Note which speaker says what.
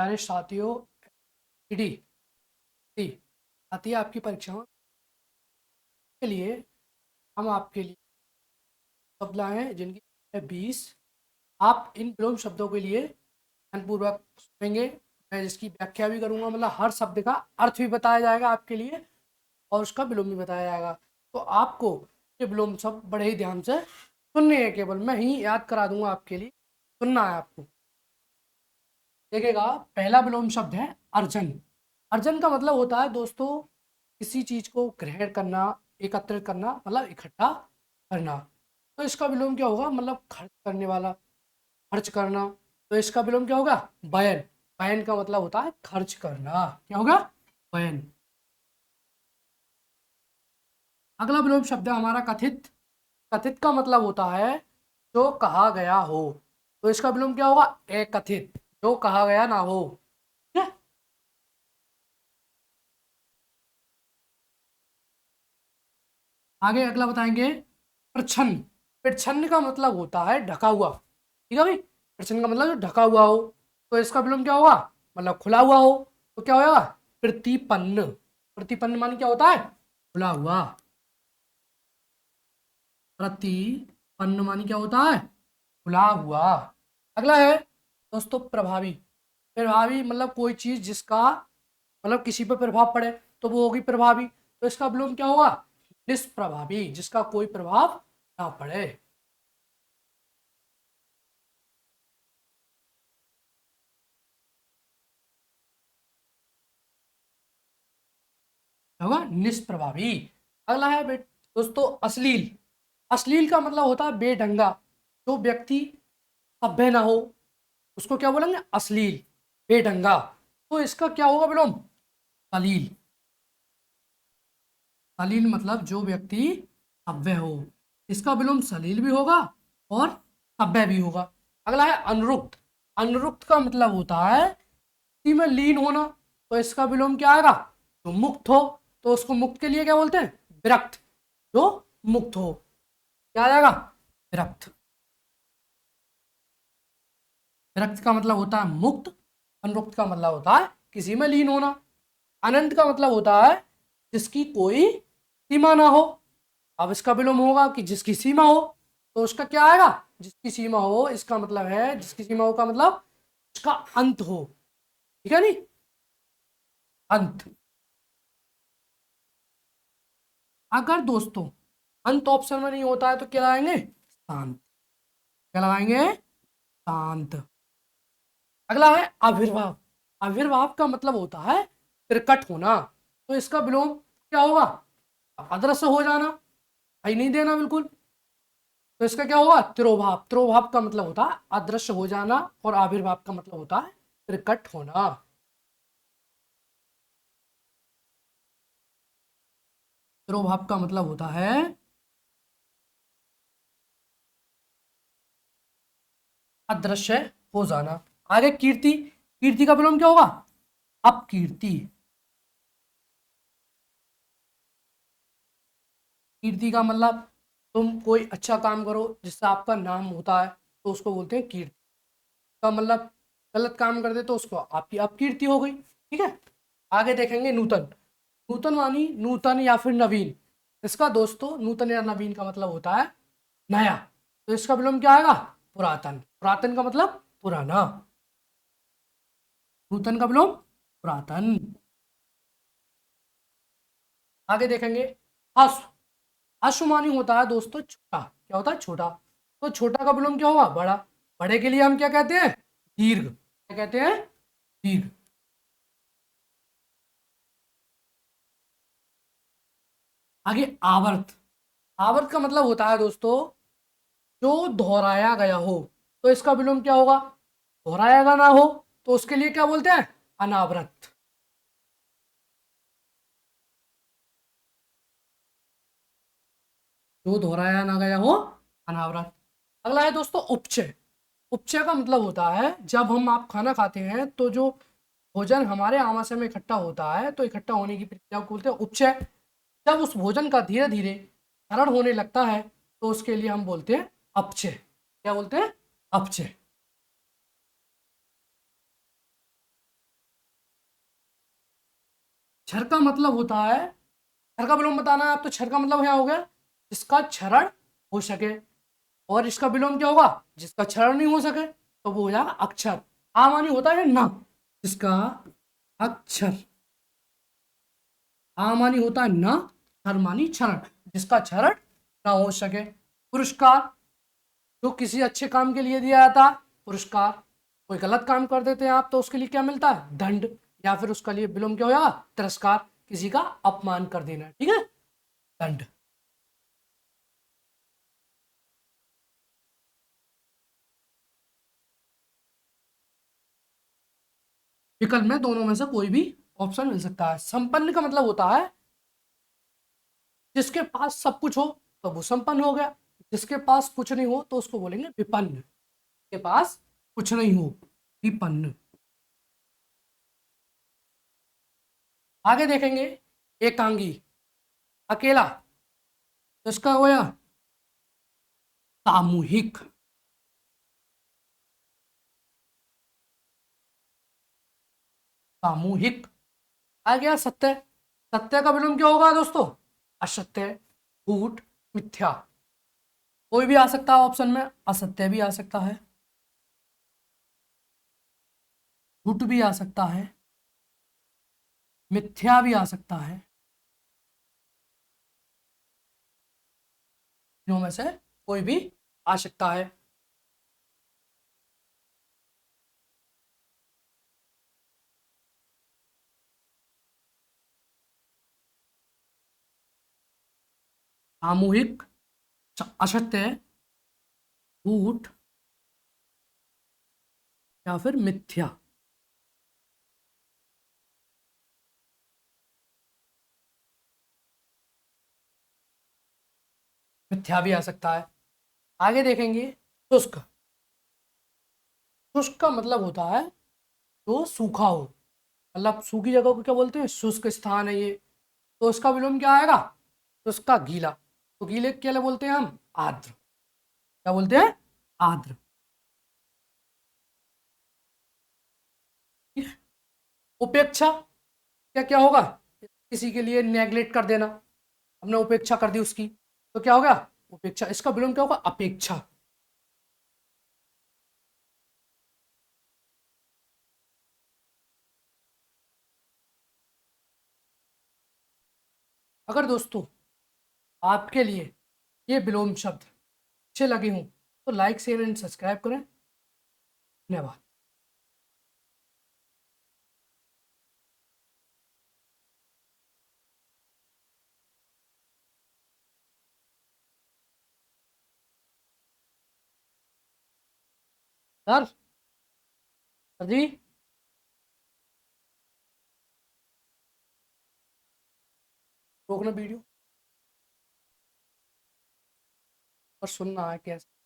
Speaker 1: प्यारे साथियों, ईडी आती है आपकी परीक्षाओं के लिए। हम आपके लिए शब्द लाए हैं जिनकी है 20। आप इन विलोम शब्दों के लिए ध्यानपूर्वक सुनेंगे। मैं जिसकी व्याख्या भी करूंगा, मतलब हर शब्द का अर्थ भी बताया जाएगा आपके लिए और उसका विलोम भी बताया जाएगा। तो आपको ये विलोम शब्द बड़े ही ध्यान से सुनने हैं, केवल मैं ही याद करा दूंगा आपके लिए, सुनना है आपको। देखिएगा, पहला विलोम शब्द है अर्जन। अर्जन का मतलब होता है दोस्तों किसी चीज को ग्रहण करना, एकत्रित करना, मतलब इकट्ठा करना। तो इसका विलोम क्या होगा, मतलब खर्च करने वाला, खर्च करना। तो इसका विलोम क्या होगा, वयन। वयन का मतलब होता है खर्च करना। क्या होगा, वयन। अगला विलोम शब्द है हमारा कथित। कथित का मतलब होता है जो कहा गया हो। तो इसका विलोम क्या होगा, एकथित, जो कहा गया ना हो। ठीक है? आगे अगला बताएंगे प्रछन्न। प्रछन्न का मतलब होता है ढका हुआ। ठीक है भाई, प्रछन्न का मतलब जो ढका हुआ हो। तो इसका विलोम क्या होगा, मतलब खुला हुआ हो। तो क्या होगा, प्रतिपन्न। प्रतिपन्न माने क्या होता है, खुला हुआ। प्रतिपन्न माने क्या होता है, खुला हुआ। अगला है दोस्तों प्रभावी। प्रभावी मतलब कोई चीज जिसका मतलब किसी पर प्रभाव पड़े तो वो होगी प्रभावी। तो इसका विलोम क्या होगा, निष्प्रभावी, जिसका कोई प्रभाव ना पड़े। होगा निष्प्रभावी। अगला है दोस्तों अश्लील। अश्लील का मतलब होता है बेढंगा, जो व्यक्ति सभ्य ना हो उसको क्या बोलेंगे, अश्लील, बेढंगा। तो इसका क्या होगा विलोम, सलील। सलील मतलब जो व्यक्ति सभ्य हो, इसका विलोम सलील भी होगा और सभ्य भी होगा। अगला है अनुरुक्त। अनुरुक्त का मतलब होता है इसी में लीन होना। तो इसका विलोम क्या आएगा, जो मुक्त हो। तो उसको मुक्त के लिए क्या बोलते हैं, विरक्त। जो मुक्त हो, क्या आ जाएगा, विरक्त। विरक्त का मतलब होता है मुक्त। अनुरुक्त का मतलब होता है किसी में लीन होना। अनंत का मतलब होता है जिसकी कोई सीमा ना हो। अब इसका विलोम होगा कि जिसकी सीमा हो। तो उसका क्या आएगा, जिसकी सीमा हो, इसका मतलब है जिसकी सीमा हो का मतलब उसका अंत हो। ठीक है नहीं, अंत। अगर दोस्तों अंत ऑप्शन में नहीं होता है तो क्या लगाएंगे, शांत। क्या लगाएंगे, शांत। अगला है आविर्भाव। आविर्भाव का मतलब होता है प्रकट होना। तो इसका विलोम क्या होगा, अदृश्य हो जाना, भाई नहीं देना बिल्कुल। तो इसका क्या होगा, तिरोभाव। तिरोभाव का मतलब होता है अदृश्य हो जाना और आविर्भाव का मतलब होता है प्रकट होना। तिरोभाव का मतलब होता है अदृश्य हो जाना। आगे कीर्ति। कीर्ति का विलोम क्या होगा, अपकीर्ति। कीर्ति का मतलब तुम कोई अच्छा काम करो जिससे आपका नाम होता है तो उसको बोलते हैं कीर्ति। का मतलब गलत काम कर दे तो उसको आपकी अपकीर्ति हो गई। ठीक है। आगे देखेंगे नूतन। नूतन मानी नूतन या फिर नवीन। इसका दोस्तों नूतन या नवीन का मतलब होता है नया। तो इसका विलोम क्या आएगा, पुरातन। पुरातन का मतलब पुराना। नूतन का विलोम पुरातन। आगे देखेंगे अश्व। अश्वमानी होता है दोस्तों छोटा। क्या होता है, छोटा। तो छोटा का विलोम क्या होगा, बड़ा। बड़े के लिए हम क्या कहते हैं, दीर्घ। क्या कहते हैं, दीर्घ। आगे आवर्त। आवर्त का मतलब होता है दोस्तों जो दोहराया गया हो। तो इसका विलोम क्या होगा, दोहराया गया ना हो तो उसके लिए क्या बोलते हैं, अनावृत। जो दोहराया ना गया हो, अनावृत। अगला है दोस्तों उपचय। उपचय का मतलब होता है जब हम आप खाना खाते हैं तो जो भोजन हमारे आमाशय में इकट्ठा होता है तो इकट्ठा होने की प्रक्रिया को बोलते हैं उपचय। जब उस भोजन का धीरे धीरे क्षरण होने लगता है तो उसके लिए हम बोलते हैं अपचय। क्या बोलते हैं, अपचय। क्षर का मतलब होता है, क्षर का विलोम बताना है आप, तो क्षर का मतलब क्या हो गया, जिसका क्षरण हो सके। और इसका विलोम क्या होगा, जिसका क्षरण नहीं हो सके, तो वो हो जाएगा अक्षर। आ मानी होता है ना, जिसका अक्षर, आ मानी होता है ना, क्षर मानी क्षरण, जिसका क्षरण ना हो सके। पुरस्कार, जो किसी अच्छे काम के लिए दिया जाता है पुरस्कार। कोई गलत काम कर देते हैं आप, तो उसके लिए क्या मिलता है, दंड, या फिर उसका लिए विलोम क्या होगा, तिरस्कार, किसी का अपमान कर देना, ठीक है, दंड। विकल्प में दोनों में से कोई भी ऑप्शन मिल सकता है। संपन्न का मतलब होता है जिसके पास सब कुछ हो तो वो संपन्न हो गया, जिसके पास कुछ नहीं हो तो उसको बोलेंगे विपन्न, के पास कुछ नहीं हो, विपन्न। आगे देखेंगे, एकांगी, अकेला, तो इसका होया सामूहिक, सामूहिक। आ गया सत्य, सत्य का विलोम क्या होगा दोस्तों, असत्य, झूठ, मिथ्या। कोई भी आ सकता है ऑप्शन में, असत्य भी आ सकता है, झूठ भी आ सकता है, मिथ्या भी आ सकता है, तीनों में से कोई भी आ सकता है। सामूहिक, असत्य, झूठ, या फिर मिथ्या। मिथ्या भी आ सकता है। आगे देखेंगे, शुष्क, शुष्क का मतलब होता है जो सूखा हो, मतलब सूखी जगह को क्या बोलते हैं, शुष्क स्थान है ये, तो उसका विलोम क्या आएगा, शुष्क का गीला, तो गीले के लिए बोलते हैं हम आर्द्र, क्या बोलते हैं, आर्द्र। उपेक्षा, क्या क्या होगा, किसी के लिए नेग्लेक्ट कर देना, हमने उपेक्षा कर दी उसकी, तो क्या हो गया उपेक्षा, इसका विलोम क्या होगा, अपेक्षा। अगर दोस्तों आपके लिए ये विलोम शब्द अच्छे लगे हों तो लाइक शेयर एंड सब्सक्राइब करें। धन्यवाद। सर, सर जी, रोकना वीडियो और सुनना है कैसे।